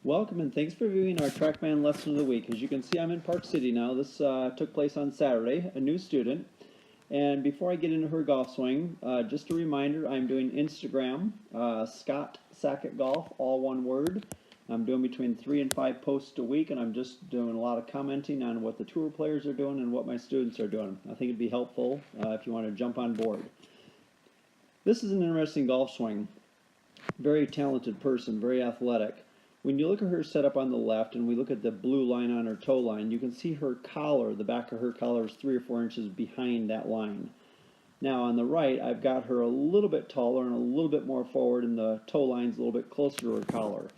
Welcome and thanks for viewing our TrackMan Lesson of the Week. As you can see, I'm in Park City now. This took place on Saturday, a new student. And before I get into her golf swing, just a reminder, I'm doing Instagram, Scott Sackett Golf, all one word. I'm doing between 3 and 5 posts a week, and I'm just doing a lot of commenting on what the tour players are doing and what my students are doing. I think it'd be helpful if you want to jump on board. This is an interesting golf swing. Very talented person, very athletic. When you look at her setup on the left and we look at the blue line on her toe line, you can see her collar, the back of her collar is 3 or 4 inches behind that line. Now on the right, I've got her a little bit taller and a little bit more forward, and the toe line's a little bit closer to her collar.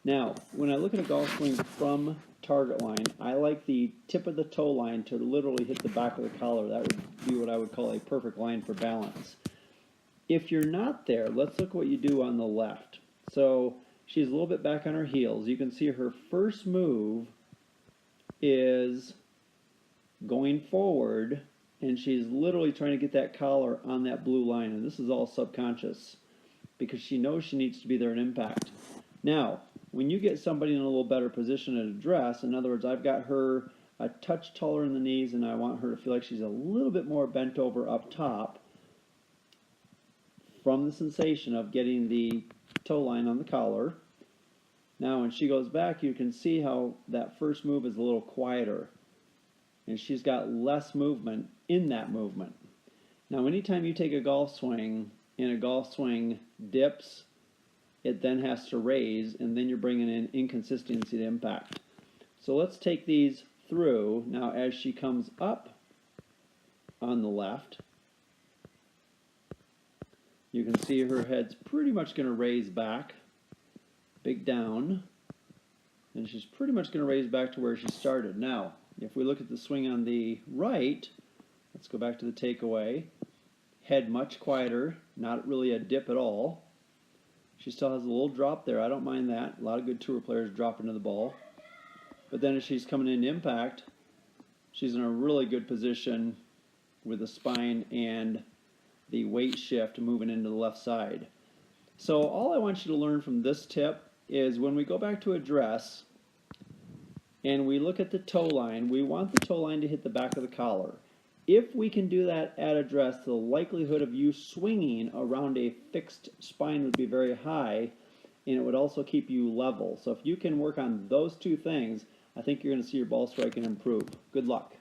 Now, when I look at a golf swing from target line, I like the tip of the toe line to literally hit the back of the collar. That would be what I would call a perfect line for balance. If you're not there, let's look what you do on the left. So she's a little bit back on her heels. You can see her first move is going forward, and she's literally trying to get that collar on that blue line. And this is all subconscious because she knows she needs to be there at impact. Now, when you get somebody in a little better position at address, in other words, I've got her a touch taller in the knees and I want her to feel like she's a little bit more bent over up top from the sensation of getting the toe line on the collar. Now when she goes back, you can see how that first move is a little quieter, and she's got less movement in that movement. Now anytime you take a golf swing and a golf swing dips, it then has to raise, and then you're bringing in inconsistency to impact. So let's take these through. Now as she comes up on the left, you can see her head's pretty much going to raise back, big down, and she's pretty much going to raise back to where she started. Now, if we look at the swing on the right, let's go back to the takeaway. Head much quieter, not really a dip at all. She still has a little drop there. I don't mind that. A lot of good tour players drop into the ball. But then as she's coming into impact, she's in a really good position with the spine and the weight shift moving into the left side. So all I want you to learn from this tip is when we go back to address and we look at the toe line, we want the toe line to hit the back of the collar. If we can do that at address, the likelihood of you swinging around a fixed spine would be very high, and it would also keep you level. So if you can work on those two things, I think you're going to see your ball striking improve. Good luck.